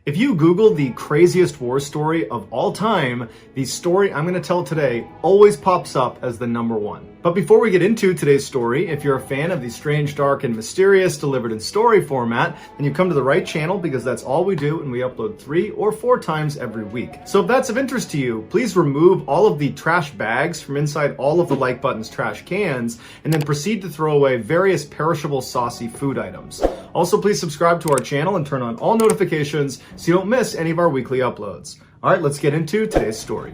If you Google the craziest war story of all time, the story I'm going to tell today always pops up as the number one. But before we get into today's story, if you're a fan of the strange, dark, and mysterious delivered in story format, then you've come to the right channel because that's all we do and we upload 3 or 4 times every week. So if that's of interest to you, please remove all of the trash bags from inside all of the like button's trash cans and then proceed to throw away various perishable saucy food items. Also, please subscribe to our channel and turn on all notifications so you don't miss any of our weekly uploads. All right, let's get into today's story.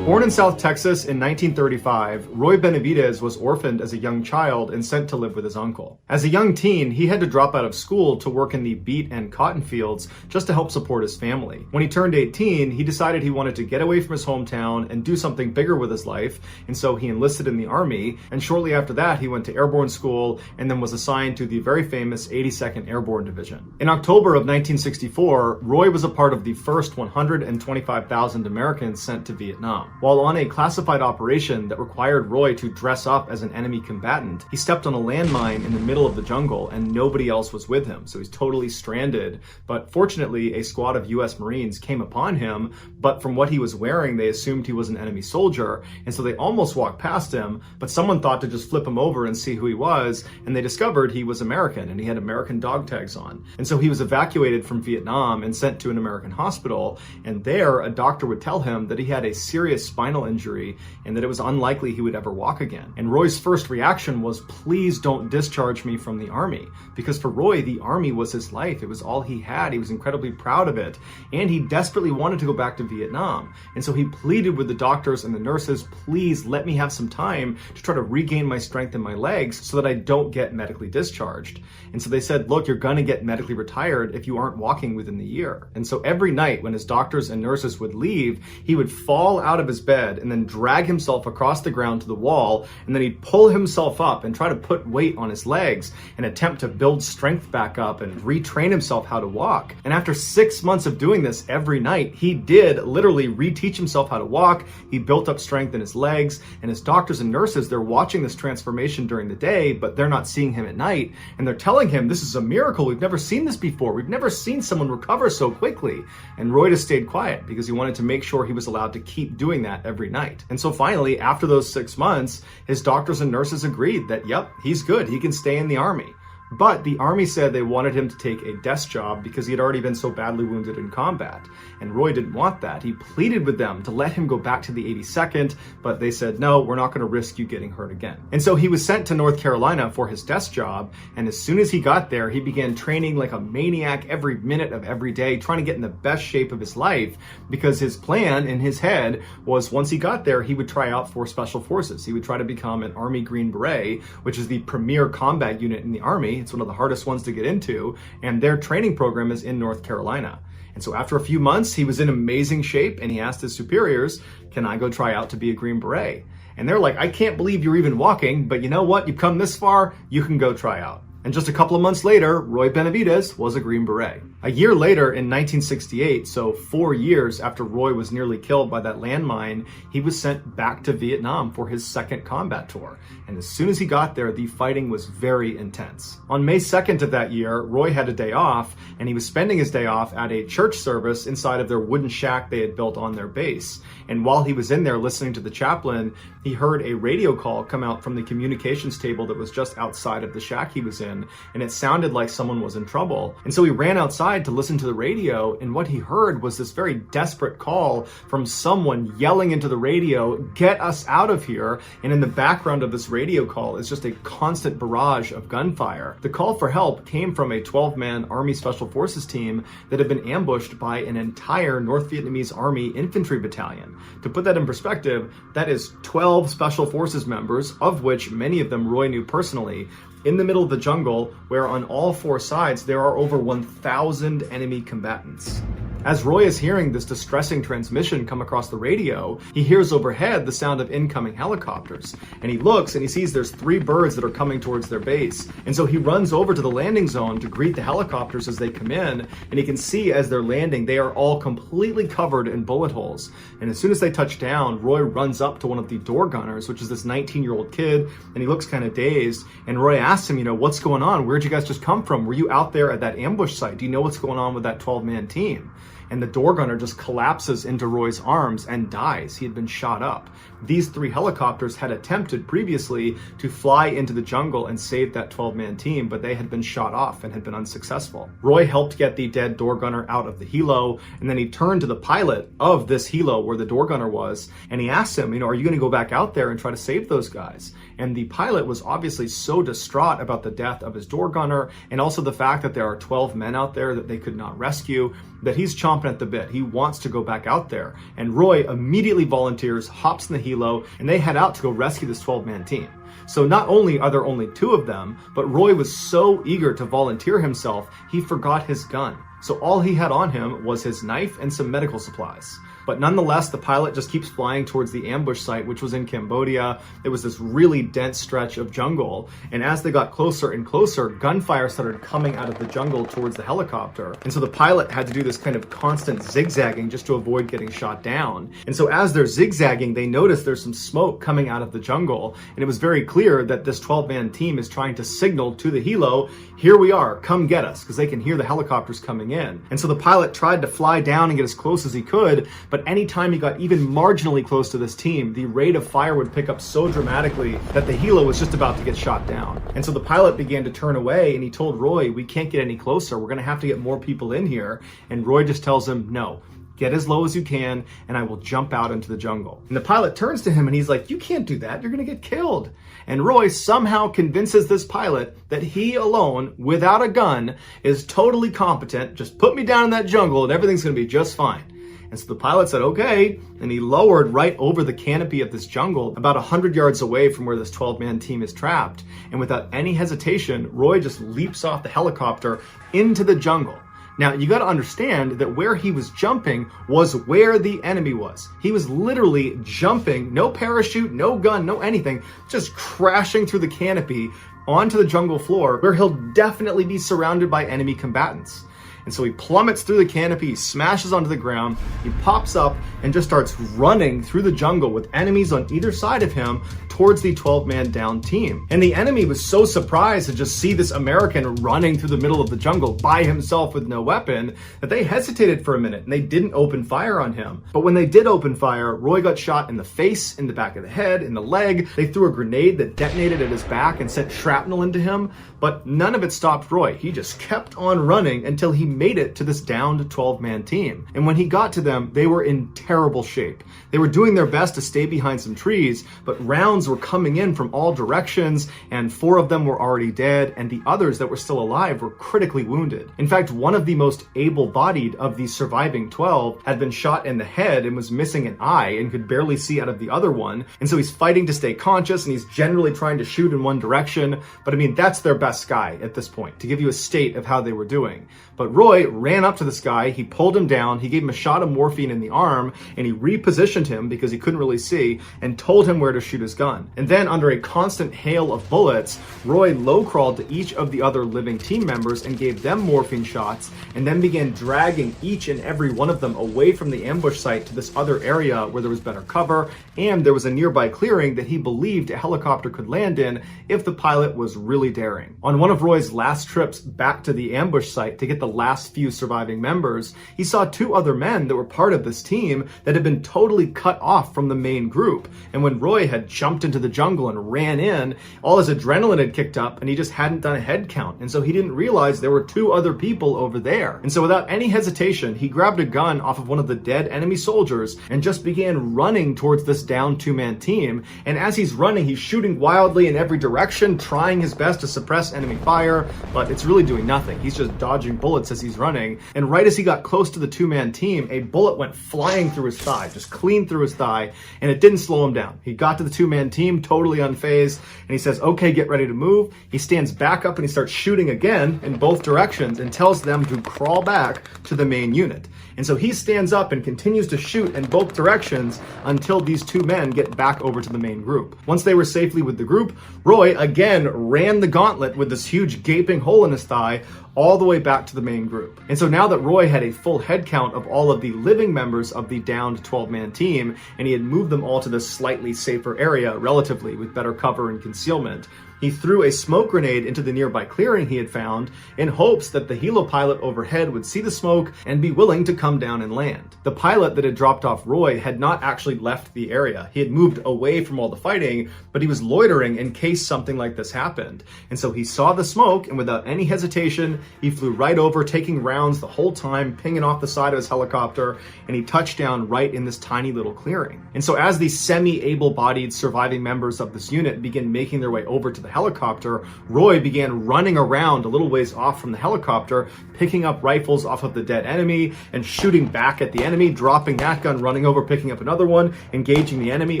Born in South Texas in 1935, Roy Benavidez was orphaned as a young child and sent to live with his uncle. As a young teen, he had to drop out of school to work in the beet and cotton fields just to help support his family. When he turned 18, he decided he wanted to get away from his hometown and do something bigger with his life, and so he enlisted in the Army, and shortly after that, he went to airborne school and then was assigned to the very famous 82nd Airborne Division. In October of 1964, Roy was a part of the first 125,000 Americans sent to Vietnam. While on a classified operation that required Roy to dress up as an enemy combatant, he stepped on a landmine in the middle of the jungle and nobody else was with him, so he's totally stranded. But fortunately, a squad of US Marines came upon him, but from what he was wearing, they assumed he was an enemy soldier, and so they almost walked past him, but someone thought to just flip him over and see who he was, and they discovered he was American, and he had American dog tags on. And so he was evacuated from Vietnam and sent to an American hospital, and there, a doctor would tell him that he had a serious spinal injury and that it was unlikely he would ever walk again. And Roy's first reaction was, please don't discharge me from the Army. Because for Roy, the Army was his life. It was all he had. He was incredibly proud of it. And he desperately wanted to go back to Vietnam. And so he pleaded with the doctors and the nurses, please let me have some time to try to regain my strength in my legs so that I don't get medically discharged. And so they said, look, you're gonna get medically retired if you aren't walking within the year. And so every night when his doctors and nurses would leave, he would fall out of his bed and then drag himself across the ground to the wall, and then he'd pull himself up and try to put weight on his legs and attempt to build strength back up and retrain himself how to walk. And after 6 months of doing this every night, he did literally reteach himself how to walk. He built up strength in his legs, and his doctors and nurses, they're watching this transformation during the day, but they're not seeing him at night, and they're telling him, this is a miracle. We've never seen this before. We've never seen someone recover so quickly. And Roy just stayed quiet because he wanted to make sure he was allowed to keep doing that every night. And so finally, after those 6 months, his doctors and nurses agreed that, yep, he's good. He can stay in the Army. But the Army said they wanted him to take a desk job because he had already been so badly wounded in combat. And Roy didn't want that. He pleaded with them to let him go back to the 82nd, but they said, no, we're not going to risk you getting hurt again. And so he was sent to North Carolina for his desk job. And as soon as he got there, he began training like a maniac every minute of every day, trying to get in the best shape of his life, because his plan in his head was once he got there, he would try out for Special Forces. He would try to become an Army Green Beret, which is the premier combat unit in the Army. It's one of the hardest ones to get into, and their training program is in North Carolina. And so after a few months, he was in amazing shape, and he asked his superiors, can I go try out to be a Green Beret? And they're like, I can't believe you're even walking, but you know what? You've come this far, you can go try out. And just a couple of months later, Roy Benavidez was a Green Beret. A year later, in 1968, so 4 years after Roy was nearly killed by that landmine, he was sent back to Vietnam for his second combat tour. And as soon as he got there, the fighting was very intense. On May 2nd of that year, Roy had a day off, and he was spending his day off at a church service inside of their wooden shack they had built on their base. And while he was in there listening to the chaplain, he heard a radio call come out from the communications table that was just outside of the shack he was in, and it sounded like someone was in trouble. And so he ran outside to listen to the radio, and what he heard was this very desperate call from someone yelling into the radio, get us out of here. And in the background of this radio call is just a constant barrage of gunfire. The call for help came from a 12-man Army Special Forces team that had been ambushed by an entire North Vietnamese Army infantry battalion. To put that in perspective, that is 12 Special Forces members, of which many of them Roy knew personally, in the middle of the jungle, where on all 4 sides there are over 1,000 enemy combatants. As Roy is hearing this distressing transmission come across the radio, he hears overhead the sound of incoming helicopters. And he looks and he sees there's 3 birds that are coming towards their base. And so he runs over to the landing zone to greet the helicopters as they come in. And he can see as they're landing, they are all completely covered in bullet holes. And as soon as they touch down, Roy runs up to one of the door gunners, which is this 19-year-old kid, and he looks kind of dazed. And Roy asks him, what's going on? Where'd you guys just come from? Were you out there at that ambush site? Do you know what's going on with that 12-man team? And the door gunner just collapses into Roy's arms and dies. He had been shot up. These 3 helicopters had attempted previously to fly into the jungle and save that 12-man team, but they had been shot off and had been unsuccessful. Roy helped get the dead door gunner out of the helo, and then he turned to the pilot of this helo where the door gunner was, and he asked him, are you going to go back out there and try to save those guys? And the pilot was obviously so distraught about the death of his door gunner, and also the fact that there are 12 men out there that they could not rescue, that he's chomping at the bit. He wants to go back out there. And Roy immediately volunteers, hops in the helo, and they head out to go rescue this 12-man team. So not only are there only 2 of them, but Roy was so eager to volunteer himself, he forgot his gun. So all he had on him was his knife and some medical supplies. But nonetheless, the pilot just keeps flying towards the ambush site, which was in Cambodia. It was this really dense stretch of jungle. And as they got closer and closer, gunfire started coming out of the jungle towards the helicopter. And so the pilot had to do this kind of constant zigzagging just to avoid getting shot down. And so as they're zigzagging, they notice there's some smoke coming out of the jungle. And it was very clear that this 12-man team is trying to signal to the helo, here we are, come get us, because they can hear the helicopters coming in. And so the pilot tried to fly down and get as close as he could, but anytime he got even marginally close to this team, the rate of fire would pick up so dramatically that the helo was just about to get shot down. And so the pilot began to turn away, and he told Roy, we can't get any closer. We're going to have to get more people in here. And Roy just tells him, no. Get as low as you can, and I will jump out into the jungle. And the pilot turns to him and he's like, you can't do that. You're going to get killed. And Roy somehow convinces this pilot that he alone, without a gun, is totally competent. Just put me down in that jungle and everything's going to be just fine. And so the pilot said, okay, and he lowered right over the canopy of this jungle, about 100 yards away from where this 12-man team is trapped. And without any hesitation, Roy just leaps off the helicopter into the jungle. Now, you got to understand that where he was jumping was where the enemy was. He was literally jumping, no parachute, no gun, no anything, just crashing through the canopy onto the jungle floor where he'll definitely be surrounded by enemy combatants. And so he plummets through the canopy, he smashes onto the ground, he pops up and just starts running through the jungle with enemies on either side of him towards the 12-man down team. And the enemy was so surprised to just see this American running through the middle of the jungle by himself with no weapon that they hesitated for a minute and they didn't open fire on him. But when they did open fire, Roy got shot in the face, in the back of the head, in the leg. They threw a grenade that detonated at his back and sent shrapnel into him, but none of it stopped Roy. He just kept on running until he made it to this downed 12-man team. And when he got to them, they were in terrible shape. They were doing their best to stay behind some trees, but rounds were coming in from all directions, and 4 of them were already dead, and the others that were still alive were critically wounded. In fact, one of the most able-bodied of the surviving 12 had been shot in the head and was missing an eye and could barely see out of the other one. And so he's fighting to stay conscious, and he's generally trying to shoot in one direction. But I mean, that's their best guy at this point, to give you a state of how they were doing. But Roy ran up to this guy, he pulled him down, he gave him a shot of morphine in the arm, and he repositioned him because he couldn't really see, and told him where to shoot his gun. And then under a constant hail of bullets, Roy low-crawled to each of the other living team members and gave them morphine shots, and then began dragging each and every one of them away from the ambush site to this other area where there was better cover, and there was a nearby clearing that he believed a helicopter could land in if the pilot was really daring. On one of Roy's last trips back to the ambush site to get the last few surviving members, he saw 2 other men that were part of this team that had been totally cut off from the main group. And when Roy had jumped into the jungle and ran in, all his adrenaline had kicked up and he just hadn't done a head count. And so he didn't realize there were 2 other people over there. And so without any hesitation, he grabbed a gun off of one of the dead enemy soldiers and just began running towards this down 2-man team. And as he's running, he's shooting wildly in every direction, trying his best to suppress enemy fire, but it's really doing nothing. He's just dodging bullets as as he's running, and right as he got close to the two-man team, a bullet went flying through his thigh, just clean through his thigh, and it didn't slow him down. He got to the two-man team totally unfazed, and he says, okay, get ready to move. He stands back up and he starts shooting again in both directions and tells them to crawl back to the main unit. And so he stands up and continues to shoot in both directions until these two men get back over to the main group. Once they were safely with the group, Roy again ran the gauntlet with this huge gaping hole in his thigh all the way back to the main group. And so now that Roy had a full head count of all of the living members of the downed 12-man team, and he had moved them all to this slightly safer area relatively with better cover and concealment, he threw a smoke grenade into the nearby clearing he had found in hopes that the helo pilot overhead would see the smoke and be willing to come down and land. The pilot that had dropped off Roy had not actually left the area. He had moved away from all the fighting, but he was loitering in case something like this happened. And so he saw the smoke, and without any hesitation, he flew right over, taking rounds the whole time, pinging off the side of his helicopter, and he touched down right in this tiny little clearing. And so as these semi-able-bodied surviving members of this unit begin making their way over to the helicopter, Roy began running around a little ways off from the helicopter, picking up rifles off of the dead enemy and shooting back at the enemy, dropping that gun, running over, picking up another one, engaging the enemy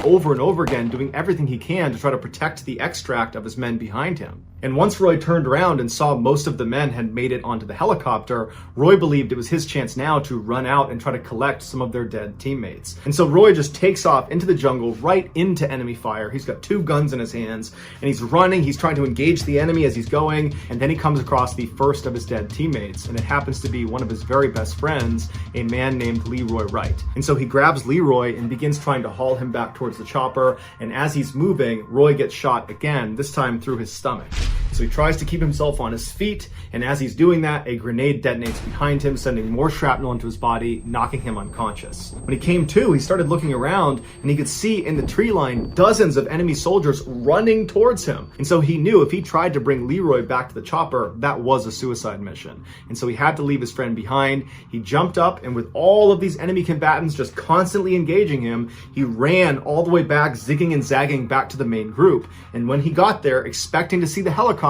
over and over again, doing everything he can to try to protect the extract of his men behind him. And once Roy turned around and saw most of the men had made it onto the helicopter, Roy believed it was his chance now to run out and try to collect some of their dead teammates. And so Roy just takes off into the jungle, right into enemy fire. He's got two guns in his hands, and he's running. He's trying to engage the enemy as he's going, and then he comes across the first of his dead teammates, and it happens to be one of his very best friends, a man named Leroy Wright. And so he grabs Leroy and begins trying to haul him back towards the chopper, and as he's moving, Roy gets shot again, this time through his stomach. So he tries to keep himself on his feet, and as he's doing that, a grenade detonates behind him, sending more shrapnel into his body, knocking him unconscious. When he came to, he started looking around, and he could see in the tree line dozens of enemy soldiers running towards him. And so he knew if he tried to bring Leroy back to the chopper, that was a suicide mission. And so he had to leave his friend behind. He jumped up, and with all of these enemy combatants just constantly engaging him, he ran all the way back, zigging and zagging back to the main group. And when he got there, expecting to see the helicopter,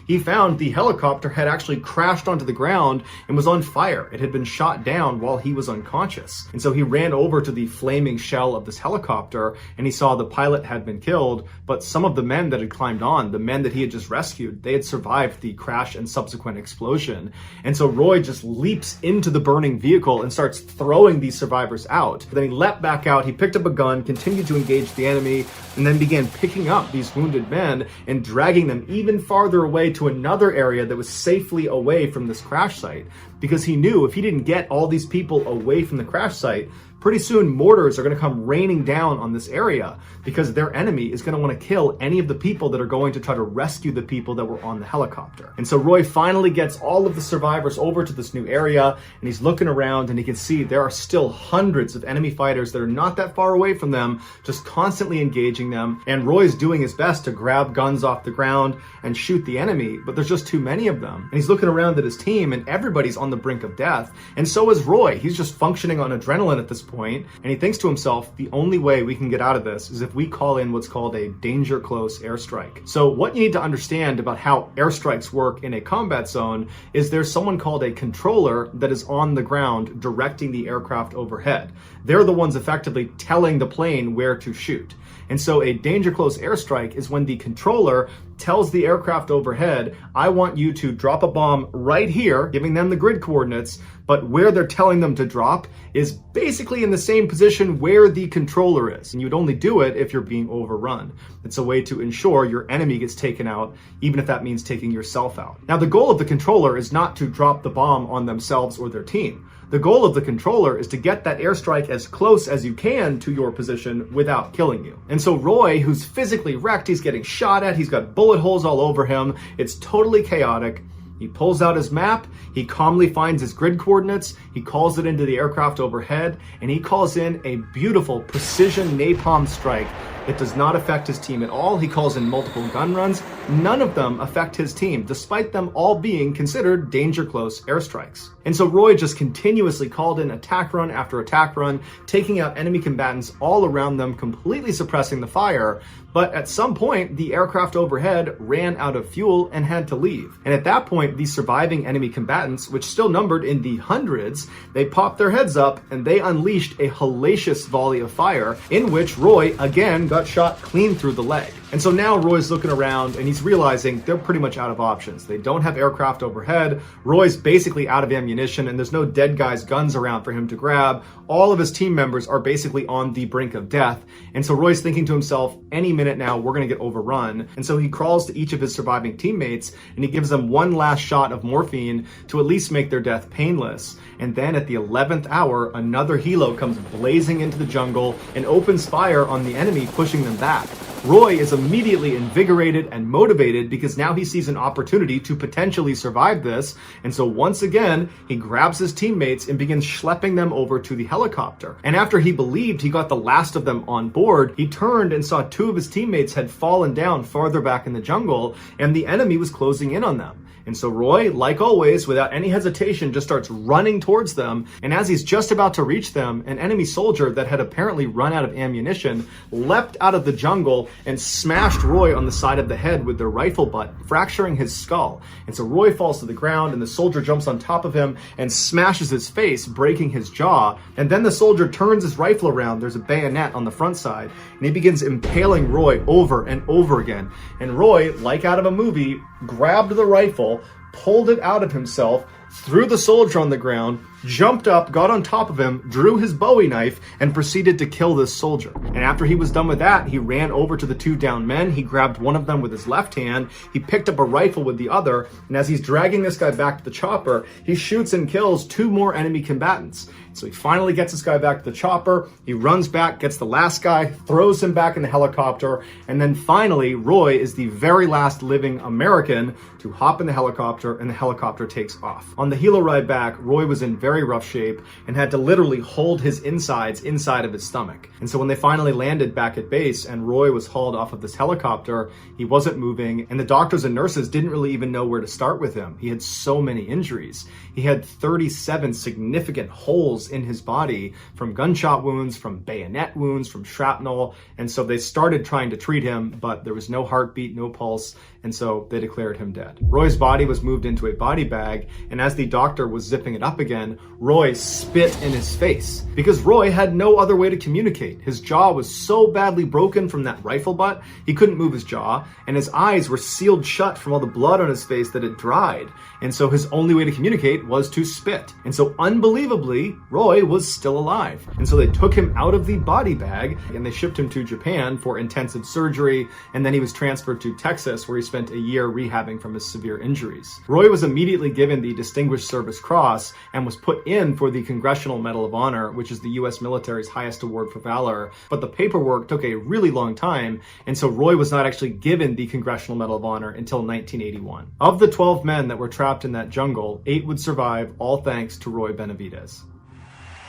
he found the helicopter had actually crashed onto the ground and was on fire. It had been shot down while he was unconscious. And so he ran over to the flaming shell of this helicopter, and he saw the pilot had been killed, but some of the men that had climbed on, the men that he had just rescued, they had survived the crash and subsequent explosion. And so Roy just leaps into the burning vehicle and starts throwing these survivors out. Then he leapt back out, he picked up a gun, continued to engage the enemy, and then began picking up these wounded men and dragging them even farther away to another area that was safely away from this crash site, because he knew if he didn't get all these people away from the crash site, pretty soon mortars are going to come raining down on this area, because their enemy is going to want to kill any of the people that are going to try to rescue the people that were on the helicopter. And so Roy finally gets all of the survivors over to this new area, and he's looking around, and he can see there are still hundreds of enemy fighters that are not that far away from them, just constantly engaging them. And Roy's doing his best to grab guns off the ground and shoot the enemy, but there's just too many of them. And he's looking around at his team, and everybody's on the brink of death. And so is Roy. He's just functioning on adrenaline at this point, and he thinks to himself, the only way we can get out of this is if we call in what's called a danger close airstrike. So what you need to understand about how airstrikes work in a combat zone is there's someone called a controller that is on the ground directing the aircraft overhead. They're the ones effectively telling the plane where to shoot. And so a danger close airstrike is when the controller tells the aircraft overhead, I want you to drop a bomb right here, giving them the grid coordinates, but where they're telling them to drop is basically in the same position where the controller is. And you'd only do it if you're being overrun. It's a way to ensure your enemy gets taken out, even if that means taking yourself out. Now, the goal of the controller is not to drop the bomb on themselves or their team. The goal of the controller is to get that airstrike as close as you can to your position without killing you. And so Roy, who's physically wrecked, he's getting shot at, he's got bullet holes all over him, it's totally chaotic. He pulls out his map, he calmly finds his grid coordinates, he calls it into the aircraft overhead, and he calls in a beautiful precision napalm strike that does not affect his team at all. He calls in multiple gun runs. None of them affect his team, despite them all being considered danger close airstrikes. And so Roy just continuously called in attack run after attack run, taking out enemy combatants all around them, completely suppressing the fire. But at some point, the aircraft overhead ran out of fuel and had to leave. And at that point, point, the surviving enemy combatants, which still numbered in the hundreds, they popped their heads up and they unleashed a hellacious volley of fire in which Roy again got shot clean through the leg. And so now Roy's looking around and he's realizing they're pretty much out of options. They don't have aircraft overhead. Roy's basically out of ammunition and there's no dead guys' guns around for him to grab. All of his team members are basically on the brink of death. And so Roy's thinking to himself, any minute now, we're going to get overrun. And so he crawls to each of his surviving teammates and he gives them one last shot of morphine to at least make their death painless. And then at the 11th hour, another helo comes blazing into the jungle and opens fire on the enemy, pushing them back. Roy is immediately invigorated and motivated because now he sees an opportunity to potentially survive this. And so once again, he grabs his teammates and begins schlepping them over to the helicopter. And after he believed he got the last of them on board, he turned and saw two of his teammates had fallen down farther back in the jungle and the enemy was closing in on them. And so Roy, like always, without any hesitation, just starts running towards them. And as he's just about to reach them, an enemy soldier that had apparently run out of ammunition leapt out of the jungle and smashed Roy on the side of the head with their rifle butt, fracturing his skull. And so Roy falls to the ground and the soldier jumps on top of him and smashes his face, breaking his jaw. And then the soldier turns his rifle around. There's a bayonet on the front side and he begins impaling Roy over and over again. And Roy, like out of a movie, grabbed the rifle, pulled it out of himself, threw the soldier on the ground, jumped up, got on top of him, drew his Bowie knife, and proceeded to kill this soldier. And after he was done with that, he ran over to the two downed men. He grabbed one of them with his left hand. He picked up a rifle with the other. And as he's dragging this guy back to the chopper, he shoots and kills two more enemy combatants. So he finally gets this guy back to the chopper. He runs back, gets the last guy, throws him back in the helicopter. And then finally, Roy is the very last living American to hop in the helicopter, and the helicopter takes off. On the helo ride back, Roy was in very rough shape and had to literally hold his insides inside of his stomach. And so when they finally landed back at base and Roy was hauled off of this helicopter, he wasn't moving, and the doctors and nurses didn't really even know where to start with him. He had so many injuries. He had 37 significant holes in his body from gunshot wounds, from bayonet wounds, from shrapnel. And so they started trying to treat him, but there was no heartbeat, no pulse. And so they declared him dead. Roy's body was moved into a body bag. And as the doctor was zipping it up again, Roy spit in his face because Roy had no other way to communicate. His jaw was so badly broken from that rifle butt, he couldn't move his jaw, and his eyes were sealed shut from all the blood on his face that had dried. And so his only way to communicate was to spit. And so unbelievably, Roy was still alive. And so they took him out of the body bag and they shipped him to Japan for intensive surgery. And then he was transferred to Texas, where he spent a year rehabbing from his severe injuries. Roy was immediately given the Distinguished Service Cross and was put in for the Congressional Medal of Honor, which is the U.S. military's highest award for valor. But the paperwork took a really long time. And so Roy was not actually given the Congressional Medal of Honor until 1981. Of the 12 men that were trapped in that jungle, 8 would survive, all thanks to Roy Benavidez.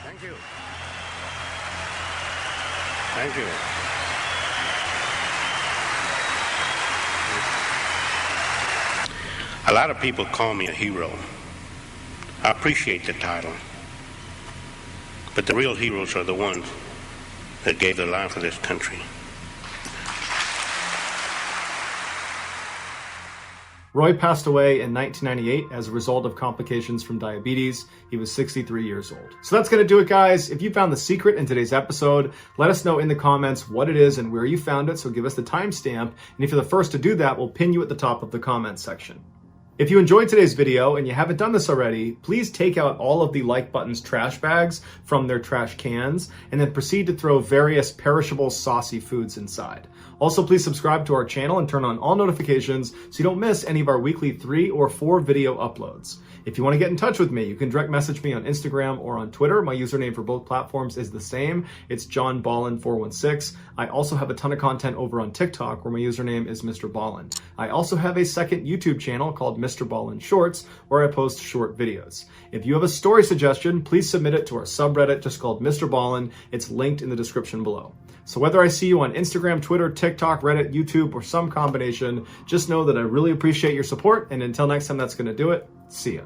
Thank you. Thank you. A lot of people call me a hero. I appreciate the title. But the real heroes are the ones that gave their life for this country. Roy passed away in 1998 as a result of complications from diabetes. He was 63 years old. So that's going to do it, guys. If you found the secret in today's episode, let us know in the comments what it is and where you found it. So give us the timestamp. And if you're the first to do that, we'll pin you at the top of the comments section. If you enjoyed today's video and you haven't done this already, please take out all of the like button's trash bags from their trash cans and then proceed to throw various perishable saucy foods inside. Also, please subscribe to our channel and turn on all notifications so you don't miss any of our weekly 3 or 4 video uploads. If you want to get in touch with me, you can direct message me on Instagram or on Twitter. My username for both platforms is the same. It's JohnBallin416. I also have a ton of content over on TikTok where my username is Mr. Ballin. I also have a second YouTube channel called Mr. Ballin Shorts where I post short videos. If you have a story suggestion, please submit it to our subreddit just called Mr. Ballin. It's linked in the description below. So whether I see you on Instagram, Twitter, TikTok, Reddit, YouTube, or some combination, just know that I really appreciate your support. And until next time, that's going to do it. See ya.